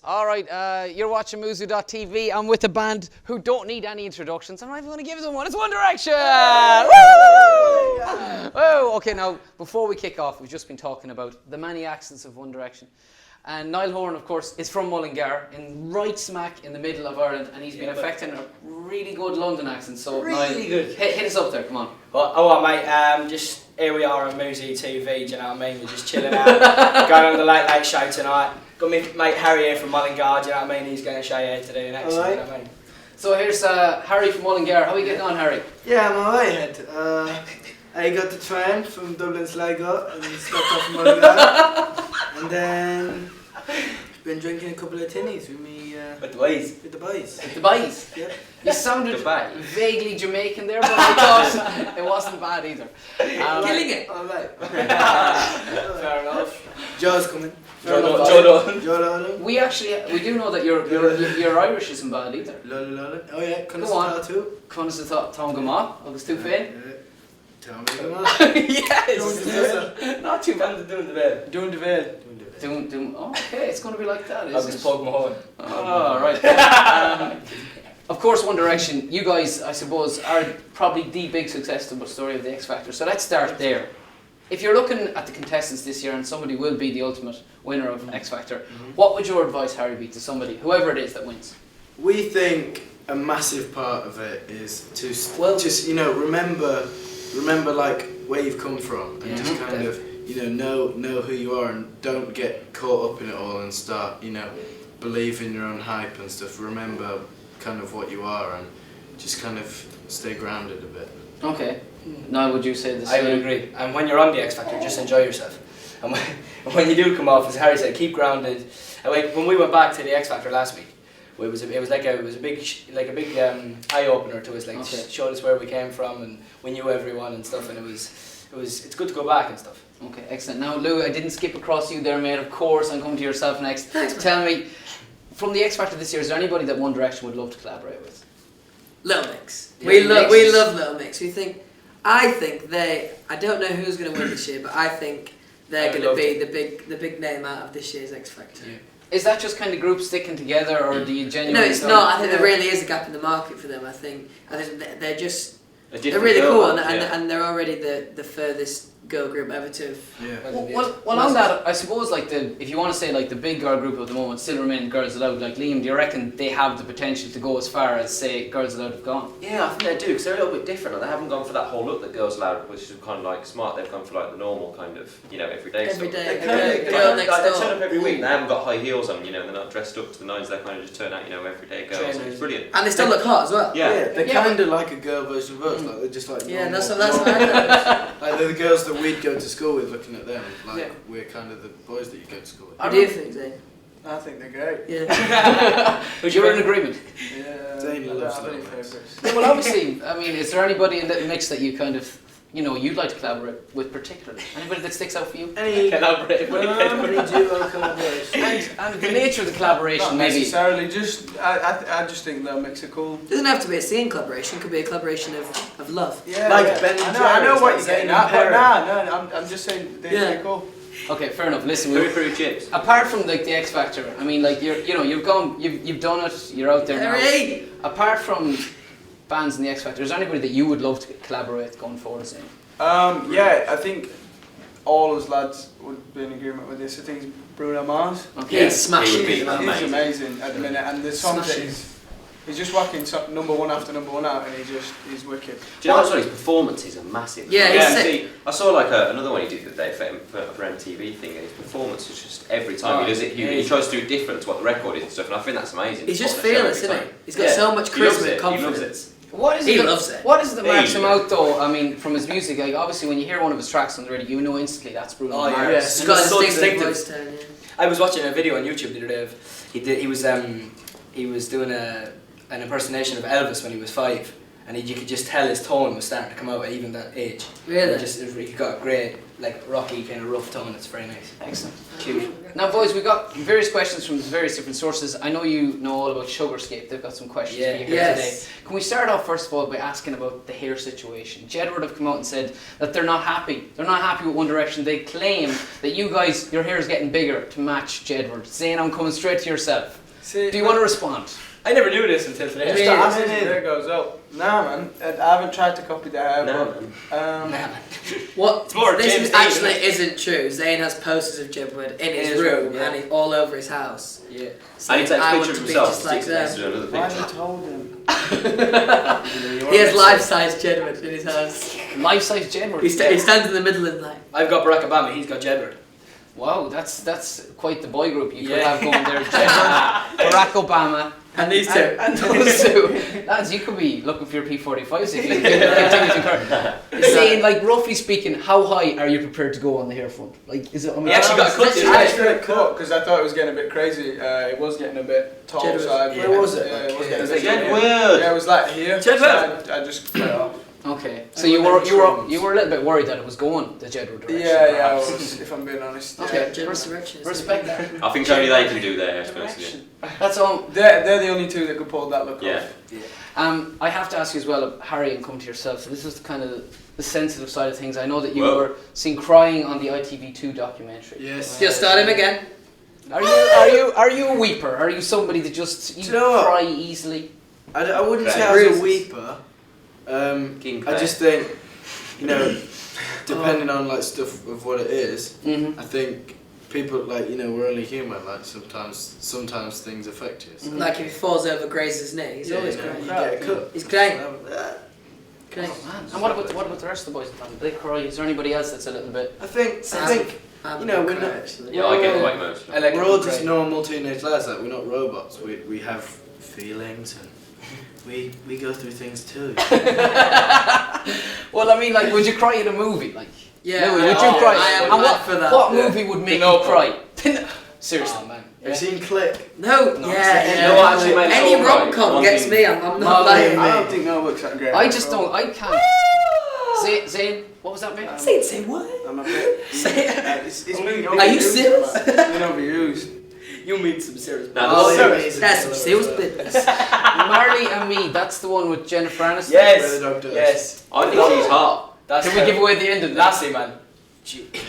All right, you're watching Muzu.tv. I'm with a band who don't need any introductions. I'm not even going to give them one. It's One Direction! Woo! Okay, now, before we kick off, we've just been talking about the many accents of One Direction. And Niall Horan, of course, is from Mullingar, in right smack in the middle of Ireland, and he's been affecting a really good London accent. So, really Niall, good. Hit us up there, come on. Well, mate, just here we are on Muzu.tv, do you know what I mean? We're just chilling out, going on the Late Late Show tonight. Got me mate Harry here from Mullingar, do you know what I mean? He's going to show you how to do an accent, Alright. you know what I mean? So here's Harry from Mullingar. How are you getting on, Harry? Yeah, I'm alright. I got the train from Dublin Sligo and stopped off in Mullingar. And then been drinking a couple of tinnies with me. With the boys. With the boys. The boys. Yeah. You sounded Dubai. vaguely Jamaican there, but I thought it wasn't bad either. Killing it! Alright. Fair enough. Joe's coming. Joe Dolan. Joe Dolan. We do know that your Irish isn't bad either. Lola. Oh yeah, Go on. too. Conas the Tom Gama, August too fain. Tell me come on. Yes. Not too bad. Doing the bed. Doing the veil. Doing. Oh, okay, it's going to be like that, I isn't was it? Pog Mahone. Oh, right. Of course, One Direction. You guys, I suppose, are probably the big success story of the X Factor. So let's start there. If you're looking at the contestants this year, and somebody will be the ultimate winner of X Factor, what would your advice, Harry, be to somebody, whoever it is that wins? We think a massive part of it is to just remember like where you've come from and just kind of know who you are and don't get caught up in it all and start believe in your own hype and stuff. Remember kind of what you are and just kind of stay grounded a bit. Okay. Now, would you say the same? I would agree. And when you're on the X Factor, just enjoy yourself. And when you do come off, as Harry said, keep grounded. And when we went back to the X Factor last week, it was a big eye opener to us. Like showed us where we came from, and we knew everyone and stuff. And it's good to go back and stuff. Okay, excellent. Now, Lou, I didn't skip across you there, mate. Of course, I'm coming to yourself next. Thanks, man. Tell me, from the X Factor this year, is there anybody that One Direction would love to collaborate with? Little Mix. Yeah, We Mix. love Little Mix. I don't know who's going to win this year, but I think they're going to be the big name out of this year's X Factor. Yeah. Is that just kind of groups sticking together, or do you genuinely? No, it's not. I think there really is a gap in the market for them. I think they're really cool, and they're already the furthest girl group ever to. Yeah. Well, on that, I suppose if you want to say like the big girl group at the moment still remain Girls Aloud. Like Liam, do you reckon they have the potential to go as far as say Girls Aloud have gone? Yeah, I think they do, because they're a little bit different. Like, they haven't gone for that whole look that Girls Aloud, which is kind of like smart. They've gone for like the normal kind of, everyday stuff. Girl They next turn door. up every week. They haven't got high heels on, they're not dressed up to the nines. They kind of just turn out, everyday girls. It's brilliant. And they still look hot as well. Yeah. They're kind of like a girl version of us. Like they're just like Yeah, normal- that's what I know. Like they're the girls that we'd go to school with. Looking at them, like we're kind of the boys that you go to school with. What do you think, Zane? I think they're great. Yeah. You're in agreement. Yeah, Zane I don't loves have any Little Mix. favourites. Yeah, well, obviously, I mean, is there anybody in that mix that you kind of, you'd like to collaborate with particularly? Anybody that sticks out for you? Any Collaborate. duo collaboration. And the nature of the collaboration, Not maybe. necessarily, I just think they'll mix it cool. Doesn't have to be a singing collaboration. It could be a collaboration of love. Yeah, Like yeah. Ben and I know Jerry's, what like you're Zayn getting and at, but Perry. no, I'm just saying they're Yeah. pretty cool. Okay, fair enough. Listen, Peri chips. apart from like the X Factor, I mean, like you've done it, you're out there now. Harry! Apart from bands in the X Factor, is there anybody that you would love to collaborate with going forward? Saying? Yeah, I think all us lads would be in agreement with this. I think it's Bruno Mars. Okay. He's smashing he would be it. amazing. He's amazing at the minute, and the songs that Smashing. he's just whacking number one after number one out, and he's wicked. Do you know what? His performances are massive. Yeah, he's sick. See, I saw like another one he did the other day for MTV thing, and his performance is just every time he does it, he tries to do different to what the record is and stuff, and I think that's amazing. He's just On the show fearless, every isn't he? time. He's got so much He loves charisma it, and confidence. He loves it. What is He it? loves it. What is it that marks Hey. him out though? I mean, from his music, like obviously when you hear one of his tracks on the radio, you know instantly that's Bruno Oh, yeah. Mars. He's got a So distinctive distinctive. voice tone, yeah. I was watching a video on YouTube the other day he was doing an impersonation of Elvis when he was 5, and you could just tell his tone was starting to come out at even that age. Really? He got great like rocky kind of rough tone. It's very nice. Excellent. Cute. Now, boys, we got various questions from various different sources. I know you know all about Sugarscape. They've got some questions for you here today. Can we start off first of all by asking about the hair situation? Jedward have come out and said that they're not happy. They're not happy with One Direction. They claim that you guys, your hair is getting bigger to match Jedward. Zayn, I'm coming straight to yourself. See, Do you want to respond? I never knew this until today. just the there goes up. Nah, man. I haven't tried to copy the hair, but What? It's more This James is Dean, actually isn't isn't true. Zayn has posters of Jedward in his his room room, yeah. and all over his house. Yeah. And he takes I a want picture of to be himself, just like sticks it next them. to another why have you picture. told him? He has life-size Jedward in his house. Life-size Jedward. He stands in the middle and like. I've got Barack Obama. He's got Jedward. Wow, that's quite the boy group you could Yeah. have going there. Jedward, Barack Obama. And these two. And those two. Lads, you could be looking for your P45s if you continue to incur. Saying, like, roughly speaking, how high are you prepared to go on the hair front? Like, is it... I mean, He actually got cut I today. actually cut because I thought it was getting a bit crazy. It was getting a bit tall. Jedward. So I, Where was it? Yeah, it was Like, getting a Is bit it here. Jedward? Yeah, it was like here. Jedward. So I just cut it off. Okay. So I you went were in you were a little bit worried that it was going the Jedward direction. Yeah, I perhaps. was, if I'm being honest. Okay. Yeah. Jedward's direction. Respect that. I think only they can do their hair, to be honest with you. That's all. They're the only two that could pull that look Yeah. off. I have to ask you as well, Harry, and come to yourself. So this is kind of the sensitive side of things. I know that you Well. were seen crying on the ITV2 documentary. Yes. Just start him again. Are you a weeper? Are you somebody that just Do you know what? cry easily? I wouldn't say Right. I was a Bruises. weeper. King I Clay. just think, you know, depending on like stuff of what it is, Mm-hmm. I think people like, you know, we're only human. Like sometimes things affect you. So, Like if he falls over, grazes his knee, he's yeah, always you know, crying. you get a cut. He's crying. Oh, Crying. man. And what about the rest of the boys? Do they cry? Is there anybody else that's a little bit? I think I'm you know, gonna we're cry, not- actually. Yeah, I get Well, quite emotional. I like we're it. all Great. just normal teenage lads. Like we're not robots. We have feelings and we go through things too. Well, I mean, like, would you cry in a movie? Like, Yeah, Louis, I- would you oh, cry? I am And mad for that. What Yeah. movie would make you Pinocchio. cry? Seriously, Oh, man. Have you seen Click? No, No, yeah. You know what actually made us Any all cry? rom-com One gets thing- me. I'm not Marley lying. and I me. don't think that looks that great. I just don't. I can't. Zayn, what was that, mate? Say what? I'm a bit. Say it. It's been Are you overused, serious? man. It's been overused. You meet some serious. Now, Oh, this- Marley and Me That's is a some killer serious as well. business. Marley and Me. That's the one with Jennifer Aniston. Where the Yes. dog does. Yes. I think she's hot. That's Can we give away the end of that? Lassie, man.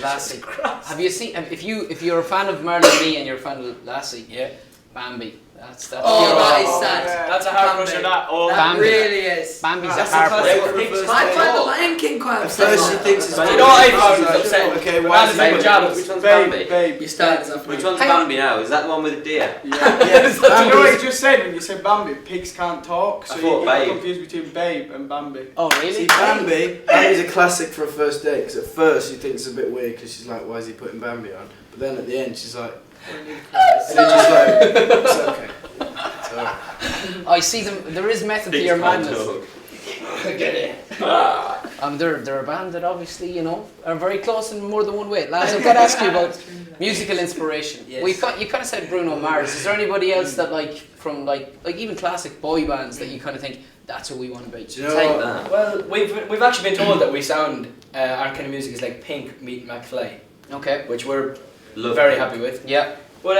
Lassie. Have you seen? If you're a fan of Marley and Me and you're a fan of Lassie, Yeah. Bambi. That's Oh, your- that is Oh, sad. yeah. That's a hard Bambi. crusher. That. Oh. That Bambi. really is. Bambi's That's a a heartbreaker. classic. First I time. find the Lion King quite At first she upsetting. thinks it's But you know what I found was Like, upsetting? okay, When why Alice is made it- Jabba. Which one's Bambi? Babe. You started off Which with. one's Hang on. Bambi now? Is that the one with the deer? Yeah. Yes, Do you know what Bambi. you just said when you said Bambi? Pigs can't talk, so I you thought get Babe. confused between Babe and Bambi. Oh, See, really? Bambi's a classic for a first date because at first you think it's a bit weird because she's like, why is he putting Bambi on? But then at the end she's like, and then she's like, it's okay. It's alright. I see them. There is method to Pigs your can't madness. talk. They're a band that obviously, you know, are very close in more than one way. Lads, I've got to ask you about musical inspiration. Yes. Well, you kind of said Bruno Mars. Is there anybody else that from like even classic boy bands that you kind of think that's who we want to be? Do you know Take what? that. Well, we've actually been told that we sound our kind of music is like Pink meet McFly, Okay. which we're Love very it. happy with. Yeah. But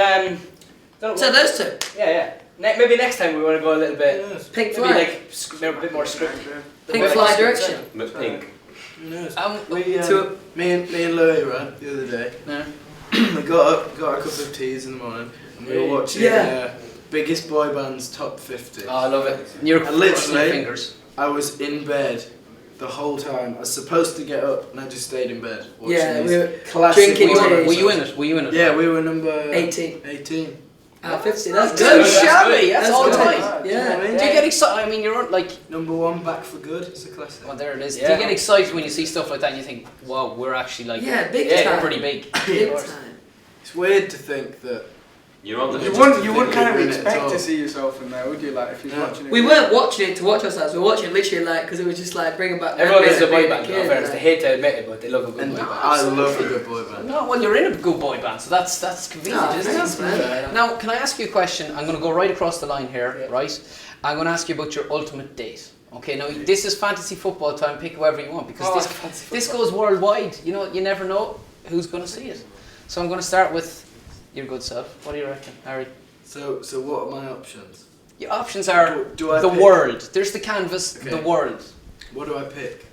don't know So those two. yeah. Maybe next time we want to go a little bit. Pink Maybe Floyd. like maybe a bit more scripted. Pink Like Floyd scripted. direction. But pink. Who knows? We, Two. Me and Louis, right, the other day, no. we got a cup of teas in the morning and we were watching Yeah. Biggest Boy Band's Top 50. Oh, I love it. You're And literally- crossing your fingers. I was in bed the whole time. I was supposed to get up and I just stayed in bed watching Yeah, these we were classic drinking boy tea. bands. Were you in it? Were you in it? Yeah, we were number 18. 18. Out of 50. That's Go good. shabby. That's all good. time. Do you know what I mean? Do you get excited? I mean, you're on, like. Number 1, Back for Good. It's a classic. Well, there it is. Do Yeah. you get excited when you see stuff like that and you think, wow, we're actually like, Yeah, big Yeah, time. we're pretty big? Big course. time. It's weird to think that. You're on the You Just wouldn't to kind of think we're in it at expect all. to see yourself in there, would you? Like if you're No. watching it. We weren't watching it to watch ourselves. We were watching it literally like because it was just like bringing back. Everyone memories loves a of boy being band. kid, In fairness, like- they hate to admit it, but they love a good And boy band. I love a good boy band. No, well, you're in a good boy band, so that's convenient, Oh, isn't thanks, it? man. Now, can I ask you a question? I'm going to go right across the line here, Yeah. right? I'm going to ask you about your ultimate date. Okay, now this is fantasy football time. Pick whoever you want because this goes worldwide. You know, you never know who's going to see it. So I'm going to start with your good self. What do you reckon, Harry? So what are my options? Your options are Do I the pick? world. There's the canvas, Okay. the world. What do I pick?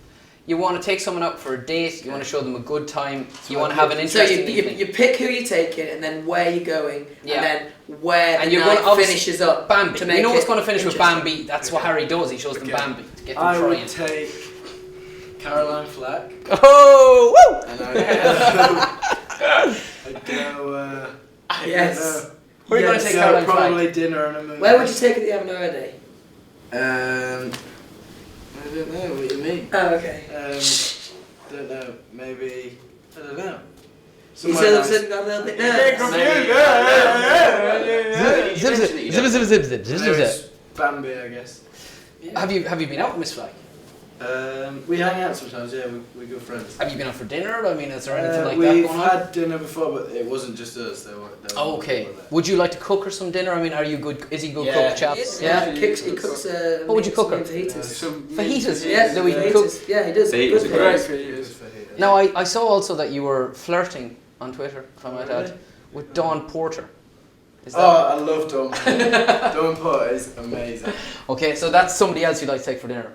You want to take someone out for a date. You want to show them a good time. So You I want to have an pick- So interesting evening. you pick who you're taking, and then where you're going, Yeah. and then where And the you're night gonna obviously- finishes up. Bambi. To You make know what's it going to finish with interesting. Bambi. That's what Okay. Harry does. He shows them Okay. Bambi to get them I crying. would take Caroline Flack, Oh, woo! and I'd go. Yes. Where are you gonna take so Caroline Flack? Probably dinner and a movie. Where would you take her the Haven't Know Her Day? I don't know what you mean. Oh, okay. Don't know. Maybe I don't know. You Somewhere said nice. got a little bit Maybe- nervous. Bambi, I guess. Have you been out with Miss Flack? We hang out sometimes. Yeah, we're good friends. Have you been out for dinner? I mean, is there anything like that We've going on? had dinner before, but it wasn't just us. There were Oh, okay. people there. Would you like to cook her some dinner? I mean, are you good? Is he good Yeah. cook, chaps? Yeah, he cooks. What would you cook her? Fajitas. Fajitas. Yeah, Louis fajitas. cook. Yeah, he does. Fajitas Good are for great. us. Now, I saw also that you were flirting on Twitter, if I might Really? add, with Dawn Porter. Is Oh, that I love Dawn. Dawn Porter is amazing. okay? So that's somebody else you'd like to take for dinner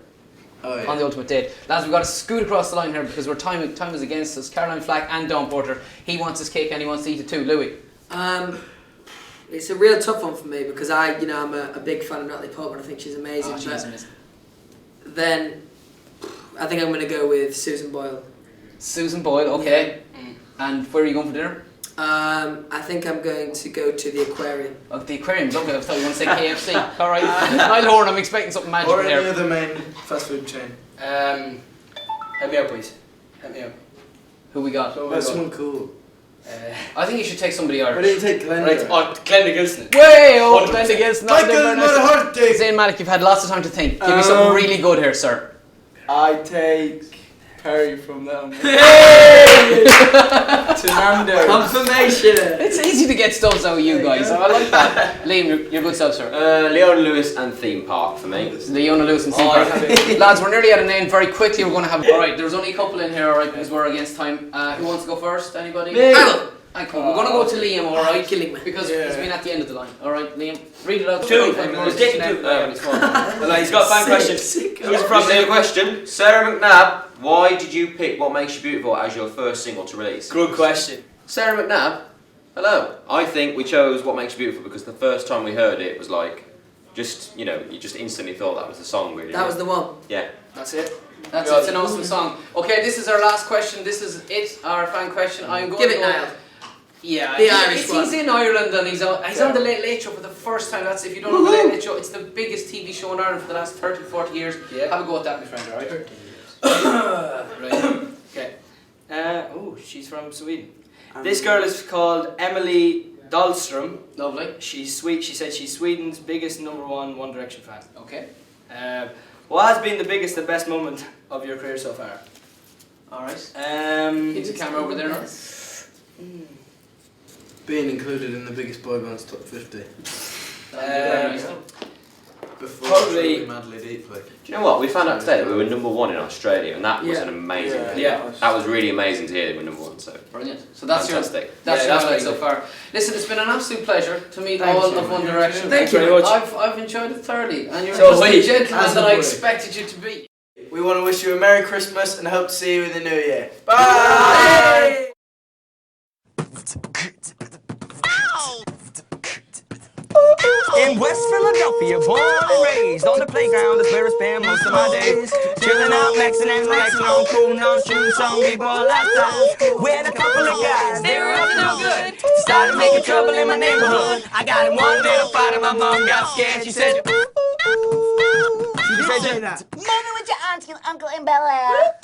Oh yeah. on the ultimate date. Lads, we've got to scoot across the line here because time is against us. Caroline Flack and Dawn Porter. He wants his cake and he wants to eat it too. Louis. It's a real tough one for me because I'm a big fan of Natalie Portman. I think she's amazing. Oh, she but is amazing. then I think I'm going to go with Susan Boyle. Susan Boyle, okay. And where are you going for dinner? I think I'm going to go to the aquarium. Oh, the aquarium. Lovely. I thought you were going to say KFC. All right. Niall Horan, I'm expecting something magic Or any there. other main fast food chain. Help me out, please. Help me out. Who we got? That's someone cool. I think you should take somebody Why Irish. didn't you take Glenda? Right, Glenda Gilson. Way oh, 100%. Glenda Gilson. Michael Mulhurty! Zayn Malik, you've had lots of time to think. Give me something really good here, sir. I take Perry from them. To Nando. Confirmation. It's easy to get stuff out of you guys. I like that. Liam, you're good self, sir. Leona Lewis and Theme Park for me. Leona Lewis and Seapark. Lads, we're nearly at an end. Very quickly, we're going to have. Alright, there's only a couple in here, alright, because we're against time. Who wants to go first? Anybody? I will. Cool. We're going to go to Liam, alright? Killing me. Because he's been at the end of the line. Alright, Liam, read it out. Two. Let's Take it two. Well, he's got a fan question. Who's from From the question, Sarah McNabb, why did you pick What Makes You Beautiful as your first single to release? Good question. Sarah McNabb, hello. I think we chose What Makes You Beautiful because the first time we heard it was like, just, you know, you just instantly thought that was the song really. That was the one. Yeah. That's it. That's it's an awesome song. Okay, this is our last question. This is it, our fan question. I'm going Give to it go. Niall. Yeah, The Irish he's one. in Ireland and he's on the Late Late Show for the first time. That's if you don't know the Late Late Show, it's the biggest TV show in Ireland for the last 30, 40 years. Yeah. Have a go at that, my friend, alright? Right. Okay. She's from Sweden. This girl is called Emily Dahlström. Lovely. She's sweet. She said she's Sweden's biggest #1 One Direction fan. Okay. What has been the biggest and best moment of your career so far? Alright. Um, Keep the camera over there now. Being included in the biggest boy band's top 50. Before Probably- Truly Madly Deeply. Do you know what? We found out today that we were #1 in Australia and that was Yeah. an amazing thing. Yeah. That was really amazing to hear that we were #1, so Brilliant. So that's fantastic. your that's Yeah, your that's highlight so pretty far. Listen, it's been an absolute pleasure to meet Thank all you. of One Direction. Thank you very much. I've enjoyed it thoroughly, and you're So just the wait, gentleman as that a I boy. expected you to be. We want to wish you a Merry Christmas and hope to see you in the new year. Bye. In West Philadelphia, born and raised on the playground, that's where I spend most of my days. Chilling out, maxing and relaxing on cool, on shooting some people outside. With a couple of guys, they were up to no good. Started making trouble in my neighborhood. I got in one little fight and my mom got scared. She said, Moving with your auntie and uncle in Bel Air.